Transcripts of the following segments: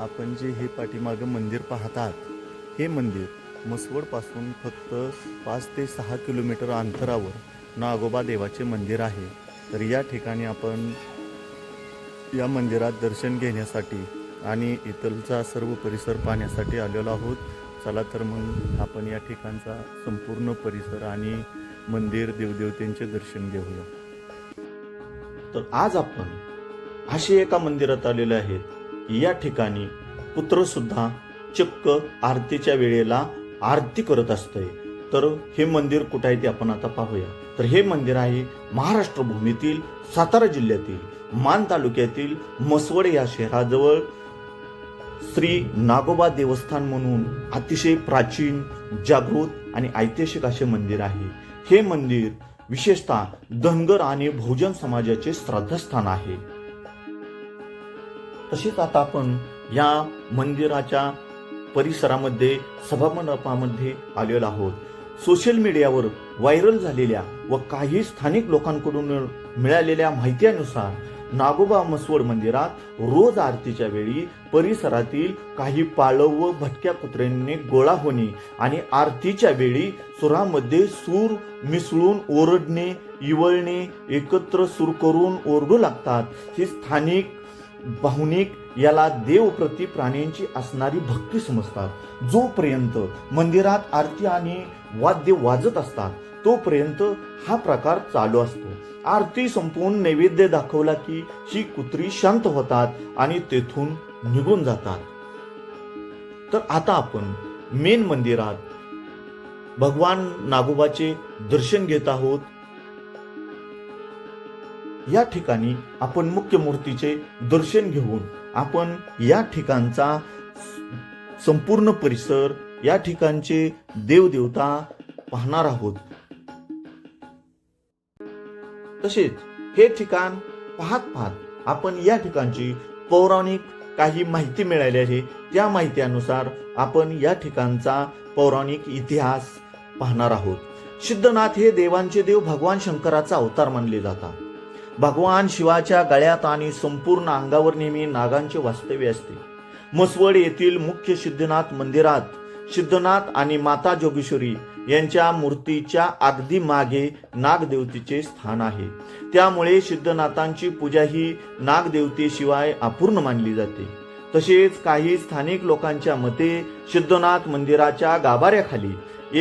आपण जे हे पाठीमागं मंदिर पाहतात, हे मंदिर मसवडपासून फक्त 5 ते 6 किलोमीटर अंतरावर नागोबा देवाचे मंदिर आहे. तर या ठिकाणी आपण या मंदिरात दर्शन घेण्यासाठी आणि इथलचा सर्व परिसर पाहण्यासाठी आलेलो आहोत. चला तर मग आपण या ठिकाणचा संपूर्ण परिसर आणि मंदिर देवदेवतेंचे दर्शन घेऊया. तर आज आपण असे एका मंदिरात आलेले आहेत की या ठिकाणी पुत्र सुद्धा चक्क आरतीच्या वेळेला आरती करत असतंय. तर हे मंदिर कुठे आहे ते आपण आता पाहूया. तर हे मंदिर आहे महाराष्ट्र भूमीतील सातारा जिल्ह्यातील मान तालुक्यातील मसवड या शहराजवळ श्री नागोबा देवस्थान म्हणून अतिशय प्राचीन, जागृत आणि ऐतिहासिक असे मंदिर आहे. हे मंदिर विशेषतः धनगर आणि बहुजन समाजाचे श्रद्धास्थान आहे. तसेच आता आपण या मंदिराच्या परिसरामध्ये सभामंडपामध्ये आलेलो आहोत. सोशल मीडियावर व्हायरल झालेल्या व काही स्थानिक लोकांकडून मिळालेल्या माहितीनुसार नागोबा मसवड मंदिरात रोज आरतीच्या वेळी परिसरातील काही पाळव व भटक्या कुत्र्यांनी गोळा होणे आणि आरतीच्या वेळी सुरामध्ये सूर मिसळून ओरडणे, इवळणे, एकत्र सूर करून ओरडू लागतात. ही स्थानिक भावनिक याला देवप्रती प्राण्यांची असणारी भक्ती समजतात. जोपर्यंत मंदिरात आरती आणि वाद्य वाजत असतात तोपर्यंत हा प्रकार चालू असतो. आरती संपवून नैवेद्य दाखवला की ही कुत्री शांत होतात आणि तेथून निघून जातात. तर आता आपण मेन मंदिरात भगवान नागोबाचे दर्शन घेत आहोत. या ठिकाणी आपण मुख्य मूर्तीचे दर्शन घेऊन आपण या ठिकाणचा संपूर्ण परिसर, या ठिकाणचे देवदेवता पाहणार आहोत. तसेच हे ठिकाण पाहत आपण या ठिकाणची पौराणिक काही माहिती मिळाली आहे. त्या माहितीनुसार आपण या ठिकाणचा पौराणिक इतिहास पाहणार आहोत. सिद्धनाथ हे देवांचे देव भगवान शंकराचा अवतार मानले जातात. भगवान शिवाच्या गळ्यात आणि संपूर्ण अंगावर नेहमी नागांचे वास्तव्य असते. मसवड येथील मुख्य सिद्धनाथ मंदिरात सिद्धनाथ आणि माता जोगेश्वरी यांच्या मूर्तीच्या अगदी मागे नागदेवतेचे स्थान आहे. त्यामुळे सिद्धनाथांची पूजा ही नागदेवतेशिवाय अपूर्ण मानली जाते. तसेच काही स्थानिक लोकांच्या मते सिद्धनाथ मंदिराच्या गाभाऱ्याखाली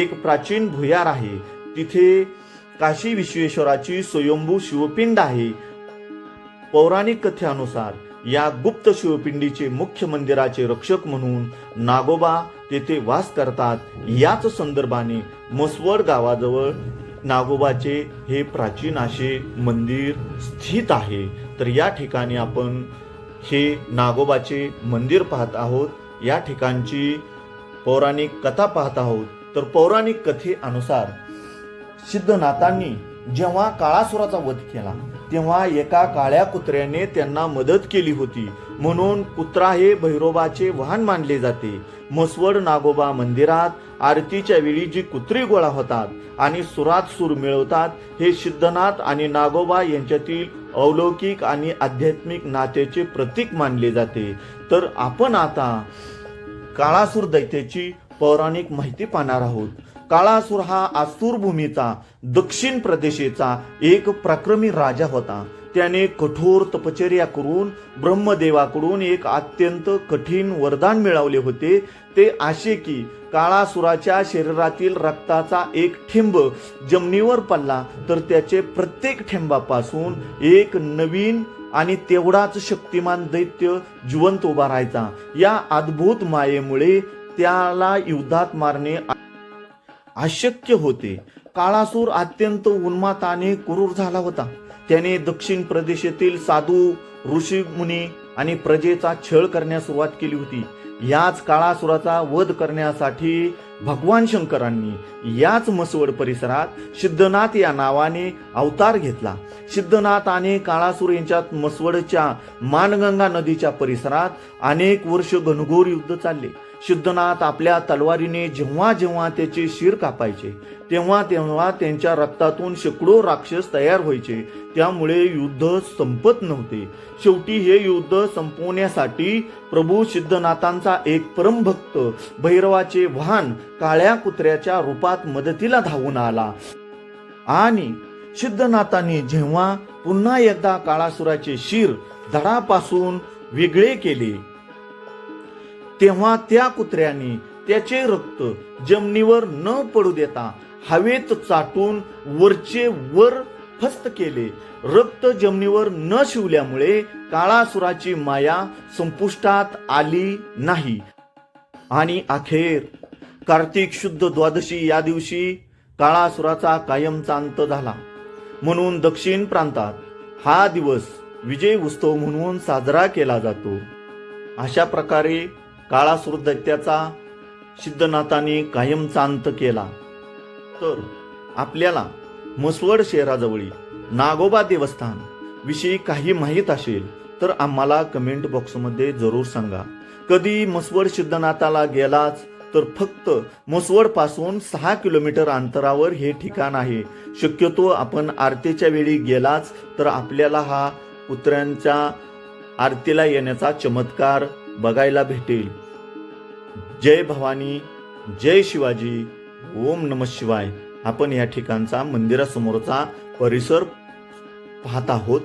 एक प्राचीन भुयार आहे. तिथे काशी विश्वेश्वराची स्वयंभू शिवपिंड आहे. पौराणिक कथेनुसार या गुप्त शिवपिंडीचे मुख्य मंदिराचे रक्षक म्हणून नागोबा तेथे वास करतात. याच संदर्भाने मसवड गावाजवळ नागोबाचे हे प्राचीन असे मंदिर स्थित आहे. तर या ठिकाणी आपण हे नागोबाचे मंदिर पाहत आहोत. या ठिकाणची पौराणिक कथा पाहत आहोत. तर पौराणिक कथेनुसार सिद्धनाथांनी जेव्हा काळासुराचा वध केला तेव्हा एका काळ्या कुत्र्याने त्यांना मदत केली होती. म्हणून कुत्रा हे भैरोबाचे वाहन मानले जाते. मसवड नागोबा मंदिरात आरतीच्या वेळी जी कुत्री गोळा होतात आणि सुरात सूर मिळवतात हे सिद्धनाथ आणि नागोबा यांच्यातील अलौकिक आणि आध्यात्मिक नात्याचे प्रतीक मानले जाते. तर आपण आता काळासूर दैत्याची पौराणिक माहिती पाहणार आहोत. काळासूर हा आसूर भूमीचा दक्षिण प्रदेशचा एक पराक्रमी राजा होता. त्याने कठोर तपश्चर्या करून ब्रह्मदेवाकडून एक अत्यंत कठीण वरदान मिळवले होते. ते असे की काळासुराच्या शरीरातील रक्ताचा एक थेंब जमिनीवर पडला तर त्याचे प्रत्येक थेंबापासून एक नवीन आणि तेवढाच शक्तिमान दैत्य जिवंत उभा राहायचा. या अद्भुत मायेमुळे त्याला युद्धात मारणे अशक्य होते. काळासूर अत्यंत उन्मादाने क्रूर झाला होता. त्याने दक्षिण प्रदेशातील साधू, ऋषी, मुनी आणि प्रजेचा छळ करण्यास सुरुवात केली होती. याच काळासुराचा वध करण्यासाठी भगवान शंकरांनी याच मसवड परिसरात सिद्धनाथ या नावाने अवतार घेतला. सिद्धनाथ आणि काळासूर यांच्यात मसवडच्या मानगंगा नदीच्या परिसरात अनेक वर्ष घनघोर युद्ध चालले. सिद्धनाथ आपल्या तलवारीने जेव्हा जेव्हा त्याचे शिर कापायचे तेव्हा तेव्हा त्यांच्या रक्तातून शेकडो राक्षस तयार व्हायचे. त्यामुळे युद्ध संपत नव्हते. शेवटी हे युद्ध संपवण्यासाठी प्रभू सिद्धनाथांचा एक परमभक्त भैरवाचे वाहन काळ्या कुत्र्याच्या रूपात मदतीला धावून आला आणि सिद्धनाथांनी जेव्हा पुन्हा एकदा काळासुराचे शिर धडापासून वेगळे केले तेव्हा त्या कुत्र्याने त्याचे रक्त जमिनीवर न पडू देता हवेत चाटून वरचे वर फस्त केले. रक्त जमिनीवर न शिवल्यामुळे काळासुराची माया संपुष्टात आली नाही आणि अखेर कार्तिक शुद्ध द्वादशी या दिवशी काळासुराचा कायमचा अंत झाला. म्हणून दक्षिण प्रांतात हा दिवस विजय उत्सव म्हणून साजरा केला जातो. अशा प्रकारे काळासुर दैत्याचा सिद्धनाथाने कायमचा अंत केला. तर आपल्याला म्हसवड शहराजवळी नागोबा देवस्थान विषयी काही माहीत असेल तर आम्हाला कमेंट बॉक्समध्ये जरूर सांगा. कधी म्हसवड सिद्धनाथाला गेलाच तर फक्त म्हसवड पासून 6 किलोमीटर अंतरावर हे ठिकाण आहे. शक्यतो आपण आरतीच्या वेळी गेलाच तर आपल्याला हा कुत्र्यांच्या आरतीला येण्याचा चमत्कार बघायला भेटेल. जय भवानी, जय शिवाजी, ओम नमः शिवाय. आपण या ठिकाणचा मंदिरासमोरचा परिसर पाहत आहोत.